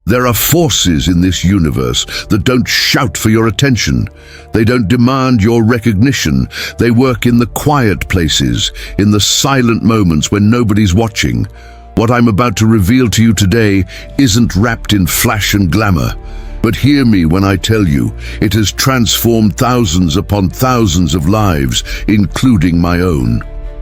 There are forces in this universe that don't shout for your attention. They don't demand your recognition. They work in the quiet places, in the silent moments when nobody's watching. What I'm about to reveal to you today isn't wrapped in flash and glamour. But hear me when I tell you, it has transformed thousands upon thousands of lives, including my own.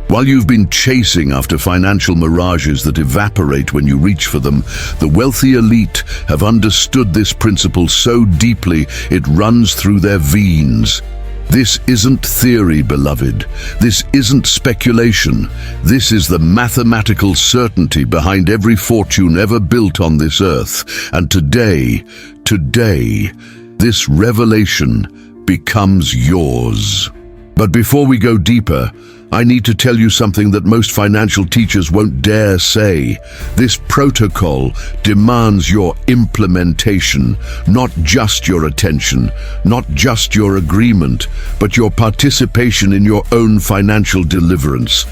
While you've been chasing after financial mirages that evaporate when you reach for them, the wealthy elite have understood this principle so deeply it runs through their veins. This isn't theory, beloved. This isn't speculation. This is the mathematical certainty behind every fortune ever built on this earth. And today, this revelation becomes yours. But before we go deeper, I need to tell you something that most financial teachers won't dare say. This protocol demands your implementation, not just your attention, not just your agreement, but your participation in your own financial deliverance.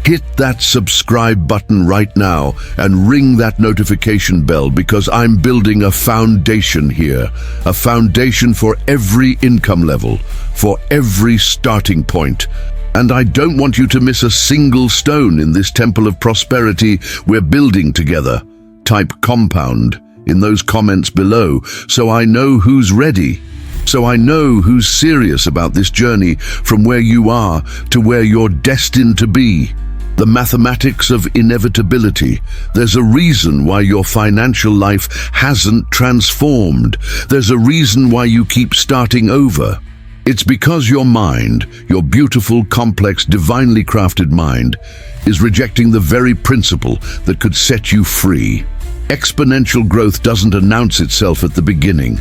Hit that subscribe button right now and ring that notification bell, because I'm building a foundation here, a foundation for every income level, for every starting point. And I don't want you to miss a single stone in this temple of prosperity we're building together. Type compound in those comments below so I know who's ready, so I know who's serious about this journey from where you are to where you're destined to be. The mathematics of inevitability. There's a reason why your financial life hasn't transformed. There's a reason why you keep starting over. It's because your mind, your beautiful, complex, divinely crafted mind, is rejecting the very principle that could set you free. Exponential growth doesn't announce itself at the beginning.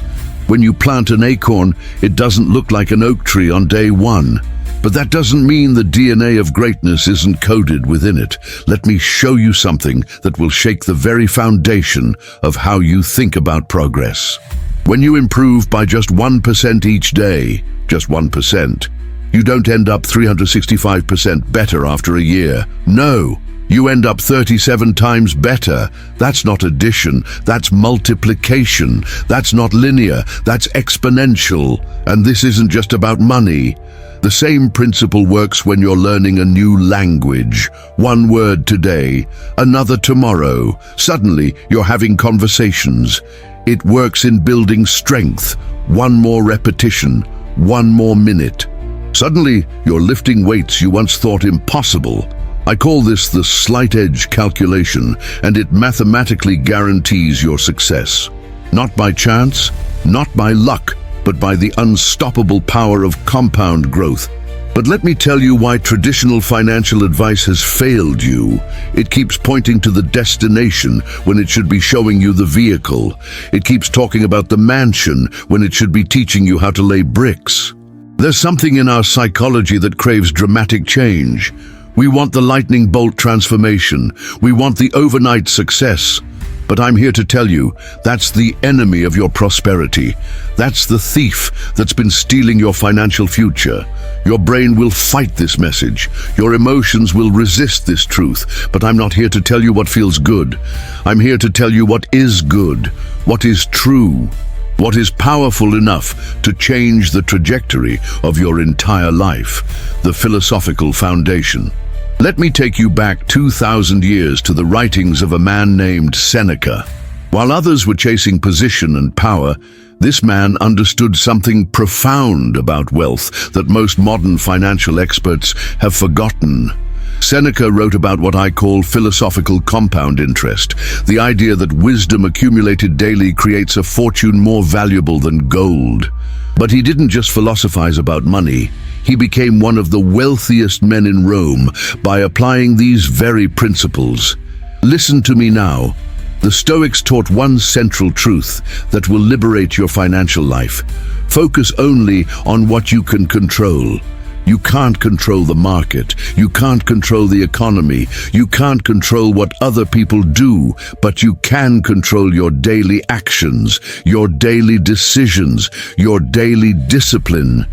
When you plant an acorn, it doesn't look like an oak tree on day one. But that doesn't mean the DNA of greatness isn't coded within it. Let me show you something that will shake the very foundation of how you think about progress. When you improve by just 1% each day, just 1%, you don't end up 365% better after a year. No, you end up 37 times better. That's not addition, that's multiplication. That's not linear, that's exponential. And this isn't just about money. The same principle works when you're learning a new language. One word today, another tomorrow. Suddenly, you're having conversations. It works in building strength. One more repetition, one more minute. Suddenly, you're lifting weights you once thought impossible. I call this the slight edge calculation, and it mathematically guarantees your success. Not by chance, not by luck, but by the unstoppable power of compound growth. But let me tell you why traditional financial advice has failed you. It keeps pointing to the destination when it should be showing you the vehicle. It keeps talking about the mansion when it should be teaching you how to lay bricks. There's something in our psychology that craves dramatic change. We want the lightning bolt transformation. We want the overnight success. But I'm here to tell you, that's the enemy of your prosperity. That's the thief that's been stealing your financial future. Your brain will fight this message. Your emotions will resist this truth. But I'm not here to tell you what feels good. I'm here to tell you what is good, what is true, what is powerful enough to change the trajectory of your entire life, the philosophical foundation. Let me take you back 2,000 years to the writings of a man named Seneca. While others were chasing position and power, this man understood something profound about wealth that most modern financial experts have forgotten. Seneca wrote about what I call philosophical compound interest, the idea that wisdom accumulated daily creates a fortune more valuable than gold. But he didn't just philosophize about money. He became one of the wealthiest men in Rome by applying these very principles. Listen to me now. The Stoics taught one central truth that will liberate your financial life. Focus only on what you can control. You can't control the market. You can't control the economy. You can't control what other people do, but you can control your daily actions, your daily decisions, your daily discipline.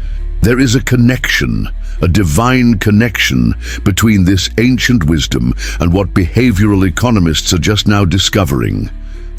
There is a connection, a divine connection between this ancient wisdom and what behavioral economists are just now discovering.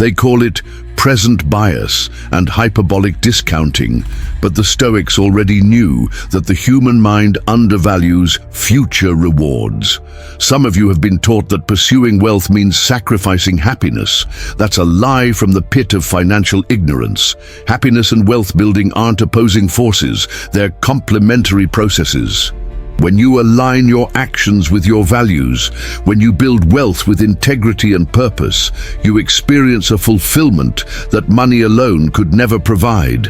They call it present bias and hyperbolic discounting, but the Stoics already knew that the human mind undervalues future rewards. Some of you have been taught that pursuing wealth means sacrificing happiness. That's a lie from the pit of financial ignorance. Happiness and wealth building aren't opposing forces, they're complementary processes. When you align your actions with your values, when you build wealth with integrity and purpose, you experience a fulfillment that money alone could never provide.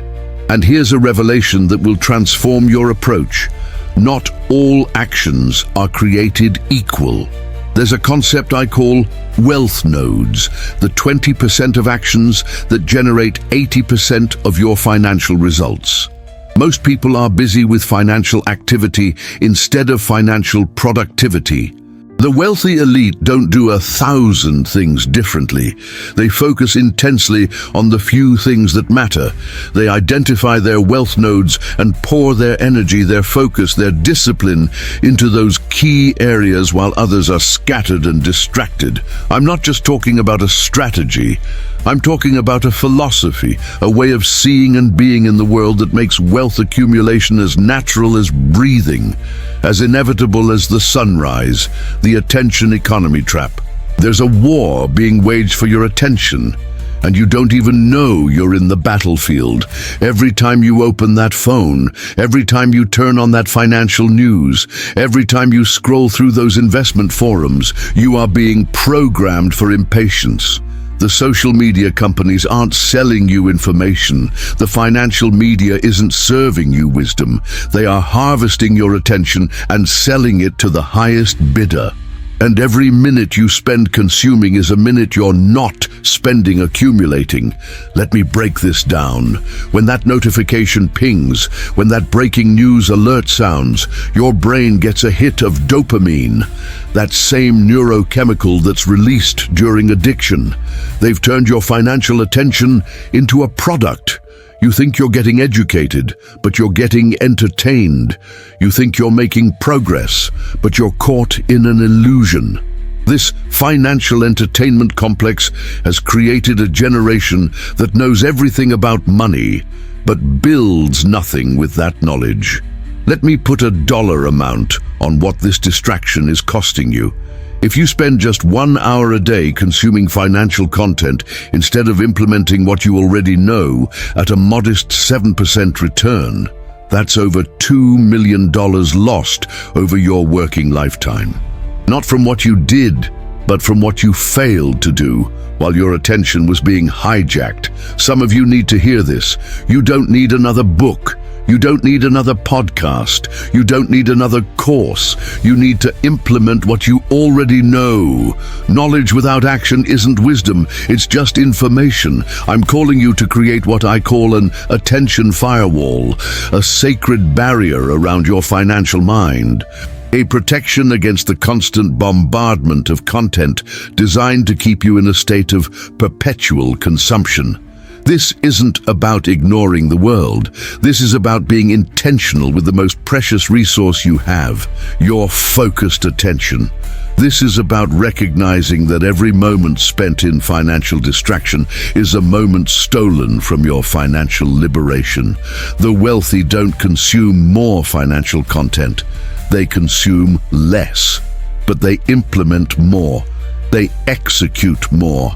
And here's a revelation that will transform your approach. Not all actions are created equal. There's a concept I call wealth nodes, the 20% of actions that generate 80% of your financial results. Most people are busy with financial activity instead of financial productivity. The wealthy elite don't do 1,000 things differently. They focus intensely on the few things that matter. They identify their wealth nodes and pour their energy, their focus, their discipline into those key areas while others are scattered and distracted. I'm not just talking about a strategy. I'm talking about a philosophy, a way of seeing and being in the world that makes wealth accumulation as natural as breathing, as inevitable as the sunrise, the attention economy trap. There's a war being waged for your attention, and you don't even know you're in the battlefield. Every time you open that phone, every time you turn on that financial news, every time you scroll through those investment forums, you are being programmed for impatience. The social media companies aren't selling you information. The financial media isn't serving you wisdom. They are harvesting your attention and selling it to the highest bidder. And every minute you spend consuming is a minute you're not spending accumulating. Let me break this down. When that notification pings, when that breaking news alert sounds, your brain gets a hit of dopamine, that same neurochemical that's released during addiction. They've turned your financial attention into a product. You think you're getting educated, but you're getting entertained. You think you're making progress, but you're caught in an illusion. This financial entertainment complex has created a generation that knows everything about money, but builds nothing with that knowledge. Let me put a dollar amount on what this distraction is costing you. If you spend just 1 hour a day consuming financial content instead of implementing what you already know at a modest 7% return, that's over $2 million lost over your working lifetime. Not from what you did, but from what you failed to do while your attention was being hijacked. Some of you need to hear this. You don't need another book. You don't need another podcast. You don't need another course. You need to implement what you already know. Knowledge without action isn't wisdom, it's just information. I'm calling you to create what I call an attention firewall, a sacred barrier around your financial mind. A protection against the constant bombardment of content designed to keep you in a state of perpetual consumption. This isn't about ignoring the world. This is about being intentional with the most precious resource you have, your focused attention. This is about recognizing that every moment spent in financial distraction is a moment stolen from your financial liberation. The wealthy don't consume more financial content. They consume less, but they implement more. They execute more.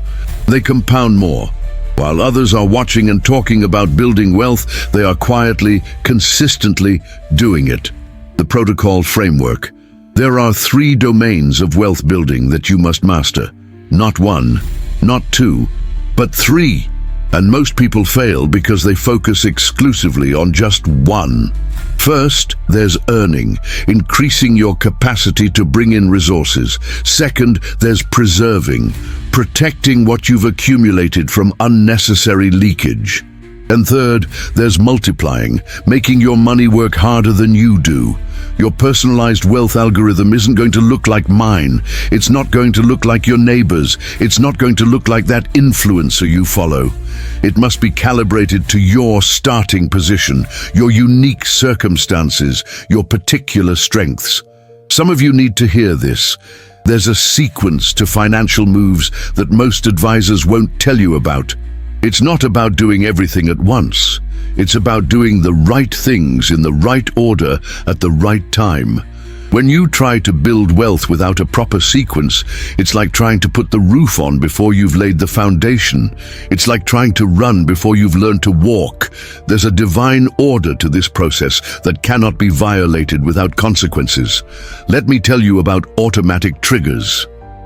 They compound more. While others are watching and talking about building wealth, they are quietly, consistently doing it. The protocol framework. There are 3 domains of wealth building that you must master. Not 1, not 2, but 3. And most people fail because they focus exclusively on just one. First, there's earning, increasing your capacity to bring in resources. Second, there's preserving, protecting what you've accumulated from unnecessary leakage. And third, there's multiplying, making your money work harder than you do. Your personalized wealth algorithm isn't going to look like mine. It's not going to look like your neighbor's. It's not going to look like that influencer you follow. It must be calibrated to your starting position, your unique circumstances, your particular strengths. Some of you need to hear this. There's a sequence to financial moves that most advisors won't tell you about. It's not about doing everything at once. It's about doing the right things in the right order at the right time. When you try to build wealth without a proper sequence, it's like trying to put the roof on before you've laid the foundation. It's like trying to run before you've learned to walk. There's a divine order to this process that cannot be violated without consequences. Let me tell you about automatic triggers.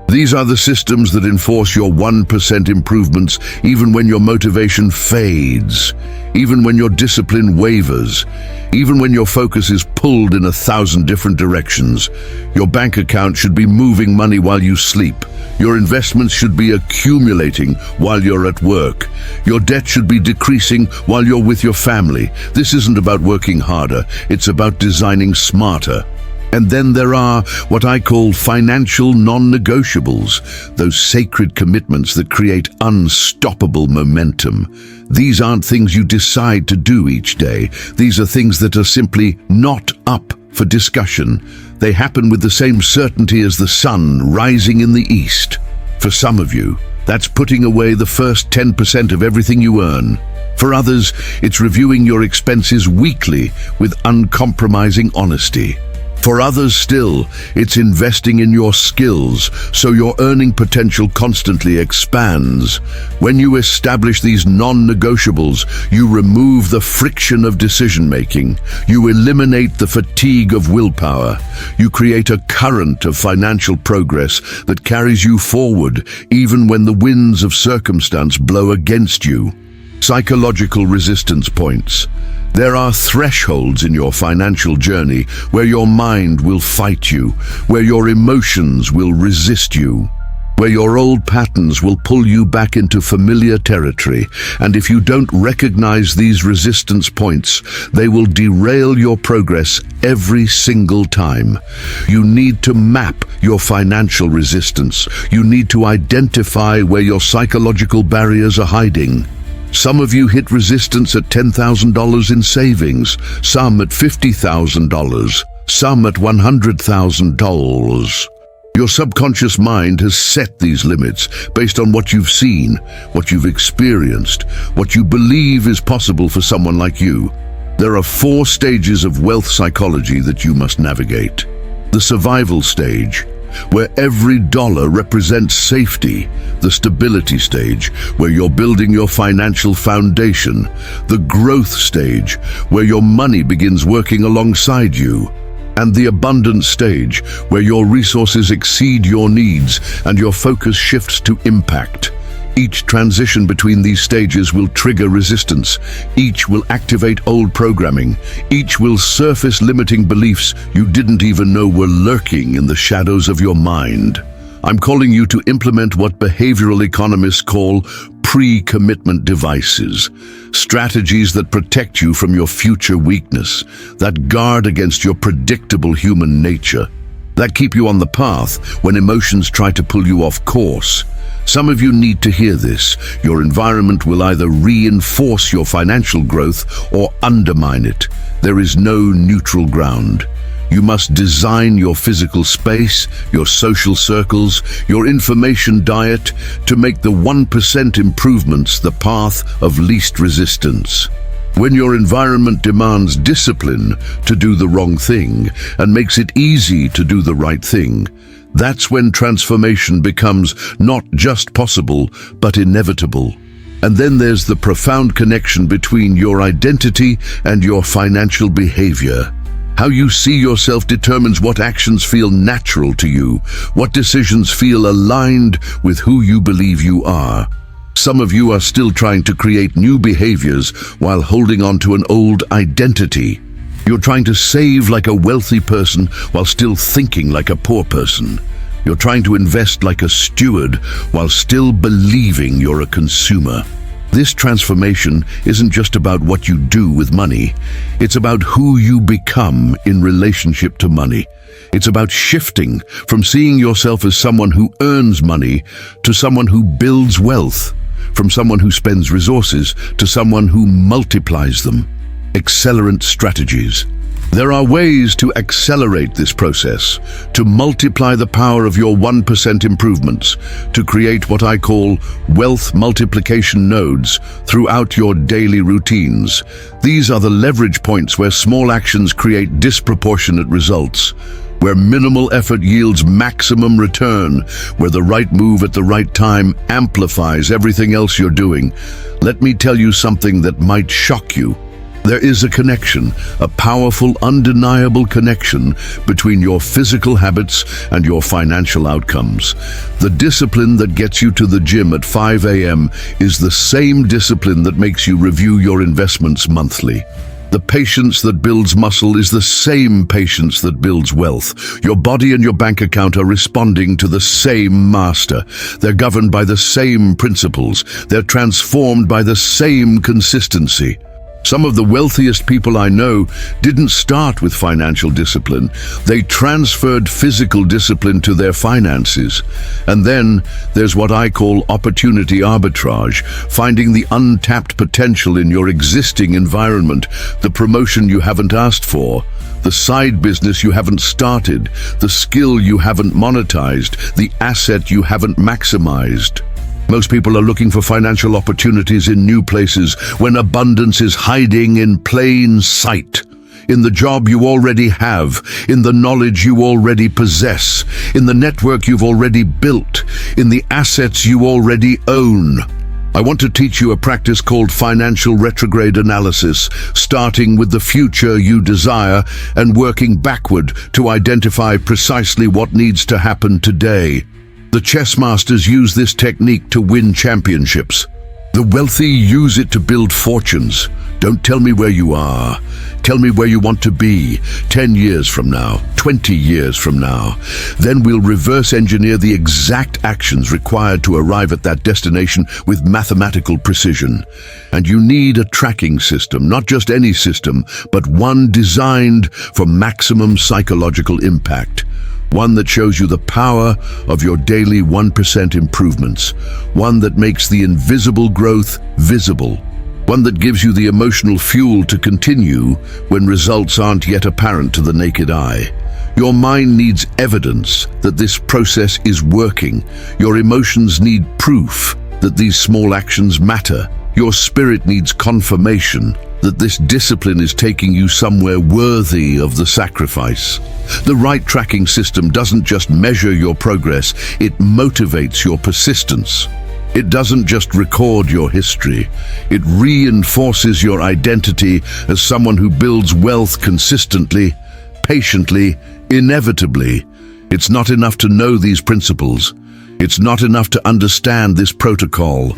These are the systems that enforce your 1% improvements even when your motivation fades, even when your discipline wavers, even when your focus is pulled in 1,000 different directions. Your bank account should be moving money while you sleep. Your investments should be accumulating while you're at work. Your debt should be decreasing while you're with your family. This isn't about working harder, it's about designing smarter. And then there are what I call financial non-negotiables, those sacred commitments that create unstoppable momentum. These aren't things you decide to do each day. These are things that are simply not up for discussion. They happen with the same certainty as the sun rising in the east. For some of you, that's putting away the first 10% of everything you earn. For others, it's reviewing your expenses weekly with uncompromising honesty. For others still, it's investing in your skills so your earning potential constantly expands. When you establish these non-negotiables, you remove the friction of decision-making. You eliminate the fatigue of willpower. You create a current of financial progress that carries you forward even when the winds of circumstance blow against you. Psychological resistance points. There are thresholds in your financial journey where your mind will fight you, where your emotions will resist you, where your old patterns will pull you back into familiar territory. And if you don't recognize these resistance points, they will derail your progress every single time. You need to map your financial resistance. You need to identify where your psychological barriers are hiding. Some of you hit resistance at $10,000 in savings, some at $50,000, some at $100,000. Your subconscious mind has set these limits based on what you've seen, what you've experienced, what you believe is possible for someone like you. There are 4 stages of wealth psychology that you must navigate. The survival stage, where every dollar represents safety. The stability stage, where you're building your financial foundation. The growth stage, where your money begins working alongside you. And the abundance stage, where your resources exceed your needs and your focus shifts to impact. Each transition between these stages will trigger resistance. Each will activate old programming. Each will surface limiting beliefs you didn't even know were lurking in the shadows of your mind. I'm calling you to implement what behavioral economists call pre-commitment devices, strategies that protect you from your future weakness, that guard against your predictable human nature, that keep you on the path when emotions try to pull you off course. Some of you need to hear this. Your environment will either reinforce your financial growth or undermine it. There is no neutral ground. You must design your physical space, your social circles, your information diet to make the 1% improvements the path of least resistance. When your environment demands discipline to do the wrong thing and makes it easy to do the right thing, that's when transformation becomes not just possible, but inevitable. And then there's the profound connection between your identity and your financial behavior. How you see yourself determines what actions feel natural to you, what decisions feel aligned with who you believe you are. Some of you are still trying to create new behaviors while holding on to an old identity. You're trying to save like a wealthy person while still thinking like a poor person. You're trying to invest like a steward while still believing you're a consumer. This transformation isn't just about what you do with money. It's about who you become in relationship to money. It's about shifting from seeing yourself as someone who earns money to someone who builds wealth, from someone who spends resources to someone who multiplies them. Accelerant strategies. There are ways to accelerate this process, to multiply the power of your 1% improvements, to create what I call wealth multiplication nodes throughout your daily routines. These are the leverage points where small actions create disproportionate results, where minimal effort yields maximum return, where the right move at the right time amplifies everything else you're doing. Let me tell you something that might shock you. There is a connection, a powerful, undeniable connection between your physical habits and your financial outcomes. The discipline that gets you to the gym at 5 a.m. is the same discipline that makes you review your investments monthly. The patience that builds muscle is the same patience that builds wealth. Your body and your bank account are responding to the same master. They're governed by the same principles. They're transformed by the same consistency. Some of the wealthiest people I know didn't start with financial discipline. They transferred physical discipline to their finances. And then there's what I call opportunity arbitrage, finding the untapped potential in your existing environment, the promotion you haven't asked for, the side business you haven't started, the skill you haven't monetized, the asset you haven't maximized. Most people are looking for financial opportunities in new places when abundance is hiding in plain sight. In the job you already have, in the knowledge you already possess, in the network you've already built, in the assets you already own. I want to teach you a practice called financial retrograde analysis, starting with the future you desire and working backward to identify precisely what needs to happen today. The chess masters use this technique to win championships. The wealthy use it to build fortunes. Don't tell me where you are. Tell me where you want to be 10 years from now, 20 years from now. Then we'll reverse engineer the exact actions required to arrive at that destination with mathematical precision. And you need a tracking system, not just any system, but one designed for maximum psychological impact. One that shows you the power of your daily 1% improvements. One that makes the invisible growth visible. One that gives you the emotional fuel to continue when results aren't yet apparent to the naked eye. Your mind needs evidence that this process is working. Your emotions need proof that these small actions matter. Your spirit needs confirmation that this discipline is taking you somewhere worthy of the sacrifice. The right tracking system doesn't just measure your progress, it motivates your persistence. It doesn't just record your history, it reinforces your identity as someone who builds wealth consistently, patiently, inevitably. It's not enough to know these principles. It's not enough to understand this protocol.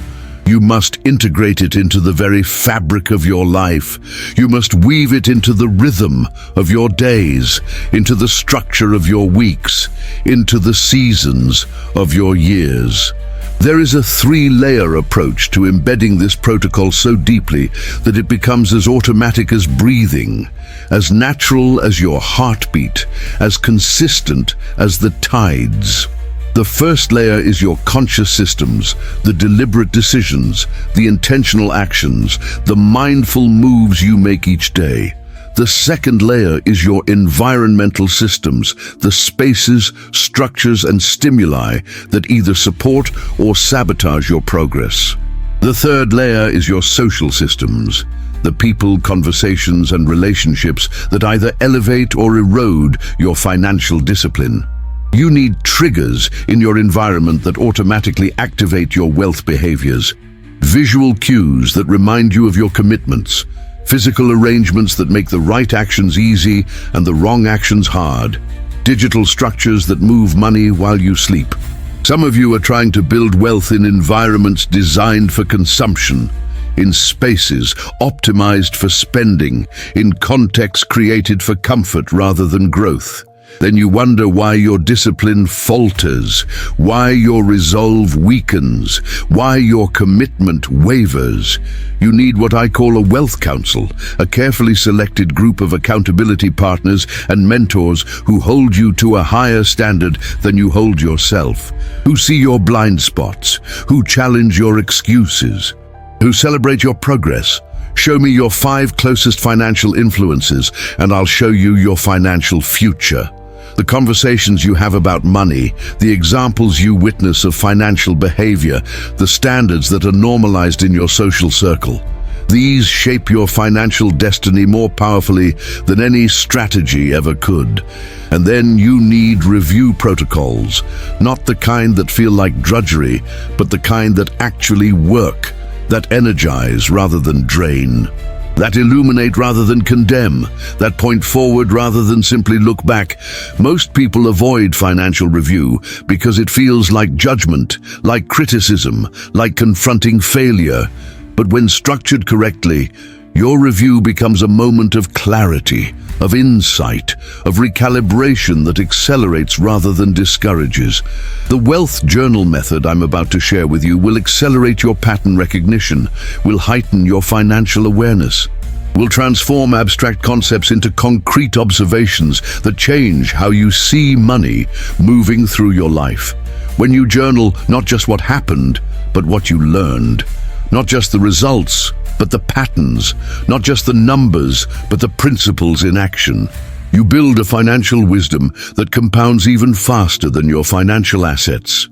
You must integrate it into the very fabric of your life. You must weave it into the rhythm of your days, into the structure of your weeks, into the seasons of your years. There is a 3-layer approach to embedding this protocol so deeply that it becomes as automatic as breathing, as natural as your heartbeat, as consistent as the tides. The first layer is your conscious systems, the deliberate decisions, the intentional actions, the mindful moves you make each day. The second layer is your environmental systems, the spaces, structures, and stimuli that either support or sabotage your progress. The third layer is your social systems, the people, conversations, and relationships that either elevate or erode your financial discipline. You need triggers in your environment that automatically activate your wealth behaviors, visual cues that remind you of your commitments, physical arrangements that make the right actions easy and the wrong actions hard, digital structures that move money while you sleep. Some of you are trying to build wealth in environments designed for consumption, in spaces optimized for spending, in contexts created for comfort rather than growth. Then you wonder why your discipline falters, why your resolve weakens, why your commitment wavers. You need what I call a wealth council, a carefully selected group of accountability partners and mentors who hold you to a higher standard than you hold yourself, who see your blind spots, who challenge your excuses, who celebrate your progress. Show me your 5 closest financial influences, and I'll show you your financial future. The conversations you have about money, the examples you witness of financial behavior, the standards that are normalized in your social circle. These shape your financial destiny more powerfully than any strategy ever could. And then you need review protocols, not the kind that feel like drudgery, but the kind that actually work, that energize rather than drain, that illuminate rather than condemn, that point forward rather than simply look back. Most people avoid financial review because it feels like judgment, like criticism, like confronting failure. But when structured correctly, your review becomes a moment of clarity, of insight, of recalibration that accelerates rather than discourages. The Wealth Journal method I'm about to share with you will accelerate your pattern recognition, will heighten your financial awareness, will transform abstract concepts into concrete observations that change how you see money moving through your life. When you journal not just what happened, but what you learned, not just the results, but the patterns, not just the numbers, but the principles in action, you build a financial wisdom that compounds even faster than your financial assets.